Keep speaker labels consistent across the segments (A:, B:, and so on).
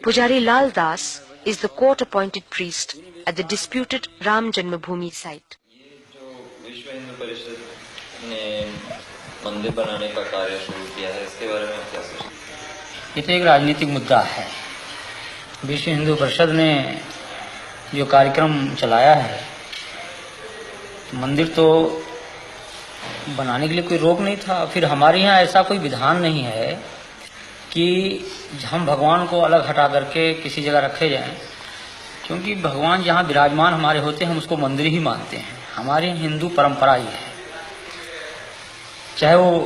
A: Pujari Lal Das is the court-appointed priest at the disputed Ram Janmabhoomi site.
B: विश्व हिंदू परिषद ने मंदिर बनाने का कार्य शुरू किया है, इसके बारे में क्या सोचते हैं?
C: ये तो एक राजनीतिक मुद्दा है। विश्व हिंदू परिषद ने जो कार्यक्रम चलाया है, मंदिर तो बनाने के लिए कोई रोक नहीं था। फिर हमारे यहाँ ऐसा कोई विधान नहीं है कि हम भगवान को अलग हटा करके किसी जगह रखे जाएं, क्योंकि भगवान जहाँ विराजमान हमारे होते हैं हम उसको मंदिर ही मानते हैं। हमारे हिंदू परंपरा ही है, चाहे वो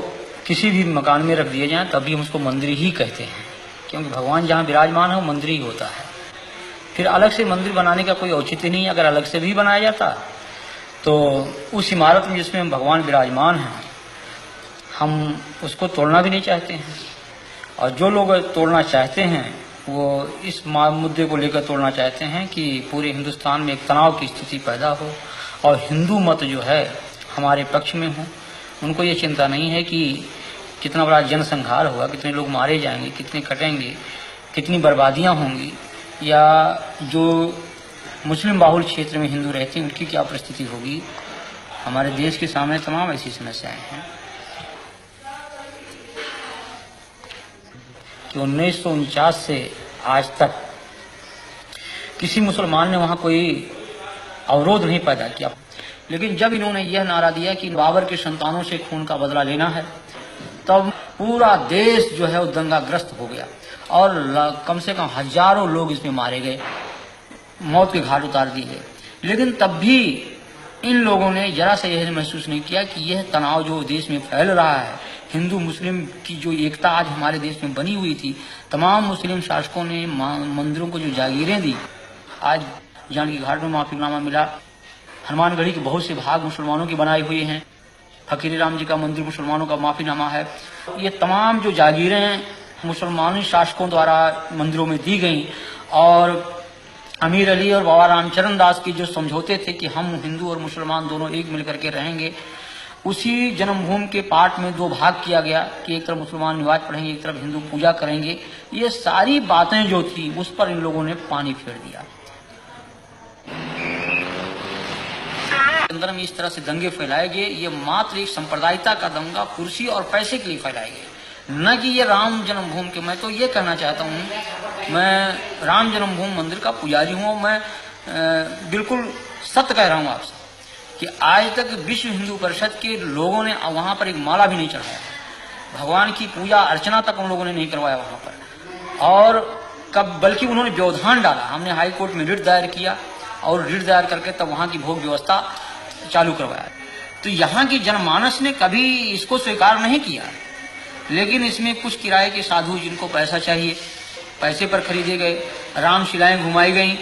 C: किसी भी मकान में रख दिए जाएं तब भी हम उसको मंदिर ही कहते हैं, क्योंकि भगवान जहाँ विराजमान है वो मंदिर ही होता है। फिर अलग से मंदिर बनाने का कोई औचित्य नहीं है। अगर अलग से भी बनाया जाता तो उस इमारत में जिसमें भगवान विराजमान हैं हम उसको तोड़ना भी नहीं चाहते हैं, और जो लोग तोड़ना चाहते हैं वो इस मुद्दे को लेकर तोड़ना चाहते हैं कि पूरे हिंदुस्तान में एक तनाव की स्थिति पैदा हो और हिंदू मत जो है हमारे पक्ष में हो। उनको ये चिंता नहीं है कि कितना बड़ा जनसंहार होगा, कितने लोग मारे जाएंगे, कितने कटेंगे, कितनी बर्बादियां होंगी, या जो मुस्लिम बाहुल क्षेत्र में हिंदू रहते हैं उनकी क्या परिस्थिति होगी। हमारे देश के सामने तमाम ऐसी समस्याएं हैं कि 1949 से आज तक किसी मुसलमान ने वहां कोई अवरोध नहीं पैदा किया। लेकिन जब इन्होंने यह नारा दिया कि बाबर के संतानों से खून का बदला लेना है, तब पूरा देश जो है वो दंगाग्रस्त हो गया और कम से कम हजारों लोग इसमें मारे गए, मौत के घाट उतार दिए गए। लेकिन तब भी इन लोगों ने जरा से यह महसूस नहीं किया कि यह तनाव जो देश में फैल रहा है, हिंदू मुस्लिम की जो एकता आज हमारे देश में बनी हुई थी, तमाम मुस्लिम शासकों ने मंदिरों को जो जागीरें दी, आज जानकी घाट में माफीनामा मिला, हनुमानगढ़ी के बहुत से भाग मुसलमानों के बनाए हुए हैं, फकीर राम जी का मंदिर मुसलमानों का माफीनामा है। ये तमाम जो जागीरें मुसलमानी शासकों द्वारा मंदिरों में दी गई, और अमीर अली और बाबा रामचरण दास की जो समझौते थे कि हम हिंदू और मुसलमान दोनों एक मिलकर के रहेंगे, उसी जन्मभूमि के पाठ में दो भाग किया गया कि एक तरफ मुसलमान नमाज पढ़ेंगे, एक तरफ हिंदू पूजा करेंगे। ये सारी बातें जो थी उस पर इन लोगों ने पानी फेर दिया। अंदर में इस तरह से दंगे फैलाए गए, ये मात्र एक सांप्रदायिकता का दंगा कुर्सी और पैसे के लिए फैलाए गए, न कि ये राम जन्मभूमि के। मैं तो ये कहना चाहता हूँ, मैं राम जन्मभूमि मंदिर का पुजारी हूँ, मैं बिल्कुल सत्य कह रहा हूँ आपसे कि आज तक विश्व हिंदू परिषद के लोगों ने वहाँ पर एक माला भी नहीं चढ़ाया, भगवान की पूजा अर्चना तक उन लोगों ने नहीं करवाया वहाँ पर। और कब बल्कि उन्होंने व्यवधान डाला। हमने हाई कोर्ट में रिट दायर किया और रिट दायर करके तब वहाँ की भोग व्यवस्था चालू करवाया। तो यहाँ की जनमानस ने कभी इसको स्वीकार नहीं किया, लेकिन इसमें कुछ किराए के साधु जिनको पैसा चाहिए, पैसे पर खरीदे गए, रामशिलाएं घुमाई गई।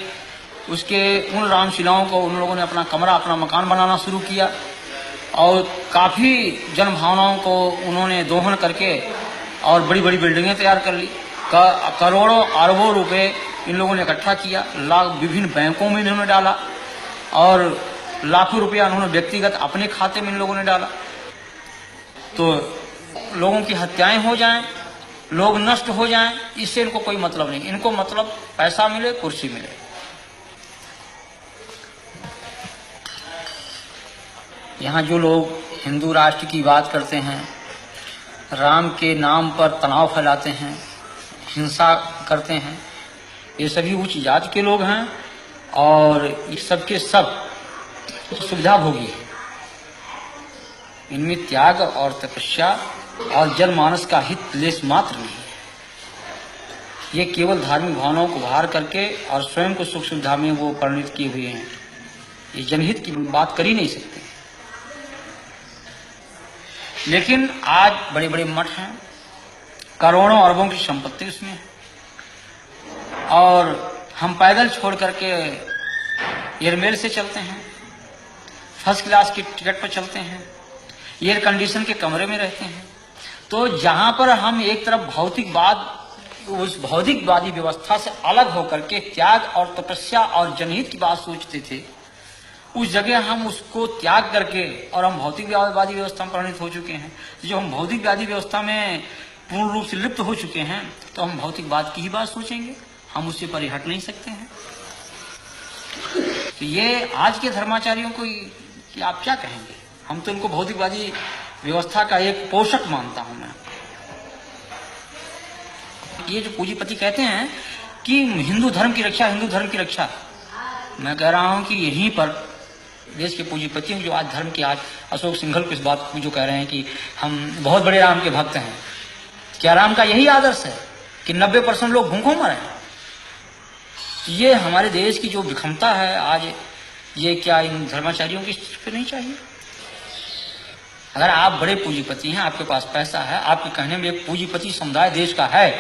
C: उसके उन रामशिलाओं को उन लोगों ने अपना कमरा, अपना मकान बनाना शुरू किया और काफ़ी जनभावनाओं को उन्होंने दोहन करके और बड़ी बड़ी बिल्डिंगें तैयार कर ली। करोड़ों अरबों रुपए इन लोगों ने इकट्ठा किया, विभिन्न बैंकों में इन्होंने डाला और लाखों रुपया उन्होंने व्यक्तिगत अपने खाते में इन लोगों ने डाला। तो लोगों की हत्याएं हो जाएं, लोग नष्ट हो जाएं, इससे इनको कोई मतलब नहीं। इनको मतलब पैसा मिले, कुर्सी मिले। यहाँ जो लोग हिंदू राष्ट्र की बात करते हैं, राम के नाम पर तनाव फैलाते हैं, हिंसा करते हैं, ये सभी उच्च जाति के लोग हैं और ये सबके सब सुविधा भोगी है। इनमें त्याग और तपस्या और जनमानस का हित लेस मात्र नहीं है। ये केवल धार्मिक भावनाओं को बाहर करके और स्वयं को सुख सुविधा में वो परिणित किए हुए हैं। ये जनहित की बात कर ही नहीं सकते। लेकिन आज बड़े बड़े मठ हैं, करोड़ों अरबों की संपत्ति उसमें है, और हम पैदल छोड़ करके एयरमेल से चलते हैं, फर्स्ट क्लास की टिकट पर चलते हैं, एयर कंडीशन के कमरे में रहते हैं। तो जहां पर हम एक तरफ भौतिकवाद, उस भौतिकवादी व्यवस्था से अलग होकर के त्याग और तपस्या और जनहित की बात सोचते थे, उस जगह हम उसको त्याग करके और हम भौतिकवादी व्यवस्था में परिणत हो चुके हैं। जो हम भौतिकवादी व्यवस्था में पूर्ण रूप से लिप्त हो चुके हैं, तो हम भौतिकवाद की ही बात सोचेंगे, हम उससे परे हट नहीं सकते हैं। तो ये आज के धर्माचार्यों को कि आप क्या कहेंगे? हम तो इनको भौतिकवादी व्यवस्था का एक पोषक मानता हूं मैं। ये जो पूंजीपति कहते हैं कि हिंदू धर्म की रक्षा, हिंदू धर्म की रक्षा, मैं कह रहा हूं कि यहीं पर देश के पूंजीपति जो आज धर्म के आज अशोक सिंघल को इस बात को जो कह रहे हैं कि हम बहुत बड़े राम के भक्त हैं, क्या राम का यही आदर्श है कि 90% लोग भूखों मरे? ये हमारे देश की जो विषमता है आज, ये क्या इन धर्माचार्यों की पे नहीं चाहिए? अगर आप बड़े पूंजीपति हैं, आपके पास पैसा है, आपके कहने में एक पूंजीपति समुदाय देश का है,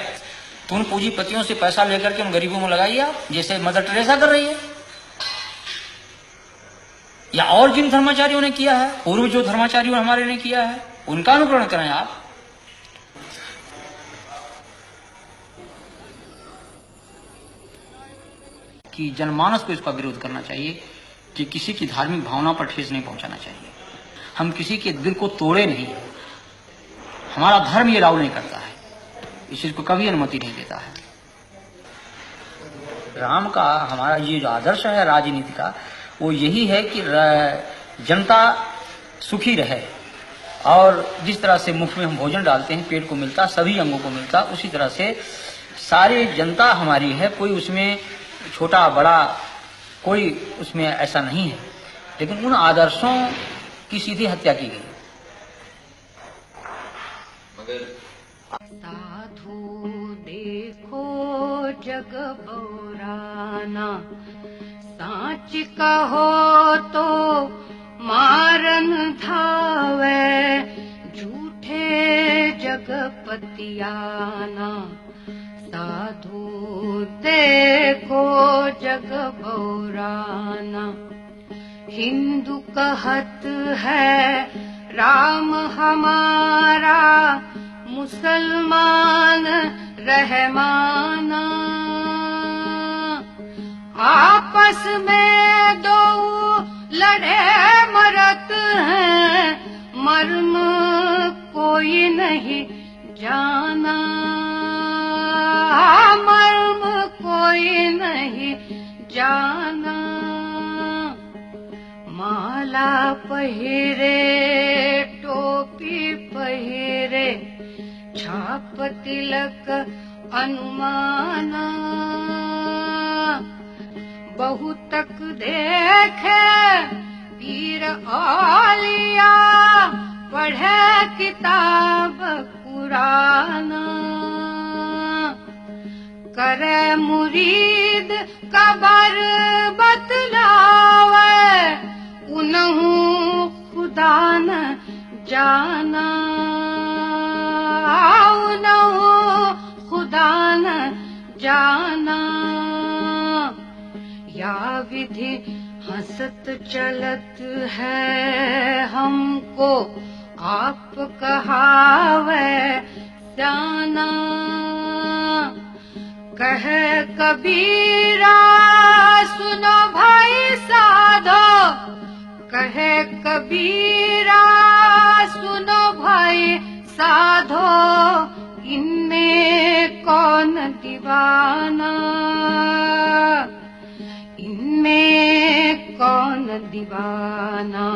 C: तो उन पूंजीपतियों से पैसा लेकर के उन गरीबों में लगाइए आप, जैसे मदर टेरेसा कर रही है, या और जिन धर्माचार्यों ने किया है, पूर्व जो धर्माचार्यों हमारे ने किया है, उनका अनुकरण करें आप। कि जनमानस को इसका विरोध करना चाहिए कि किसी की धार्मिक भावना पर ठेस नहीं पहुंचाना चाहिए। हम किसी के दिल को तोड़े नहीं, हमारा धर्म ये अलाउ नहीं करता है, इस चीज को कभी अनुमति नहीं देता है। राम का हमारा ये जो आदर्श है राजनीति का, वो यही है कि जनता सुखी रहे, और जिस तरह से मुख में हम भोजन डालते हैं पेट को मिलता, सभी अंगों को मिलता, उसी तरह से सारी जनता हमारी है, कोई उसमें छोटा बड़ा कोई उसमें ऐसा नहीं है। लेकिन उन आदर्शों की सीधी हत्या की गई।
B: मगर
D: साधु देखो जग बौराना, साच कहो तो मारन धावे, झूठे जगपतियाना। साधु देखो जग बौराना, हिंदू कहत है राम हमारा, मुसलमान रहमाना। आपस में दो लड़े मरत हैं, मर्म कोई नहीं जाना, मर्म कोई नहीं जाना। माला पहिरे टोपी पहिरे, छाप तिलक अनुमाना। बहुतक देखे पीर औलिया, पढ़े किताब कुराना। करे मुरीद कबर बतलावे, उनहु खुदा न जाना, उनहु खुदा न जाना। या विधि हंसत चलत है हमको, आप कहावे जाना। कहे कबीरा सुनो भाई साधो, कहे कबीरा सुनो भाई साधो, इनमें कौन दीवाना, इनमें कौन दीवाना।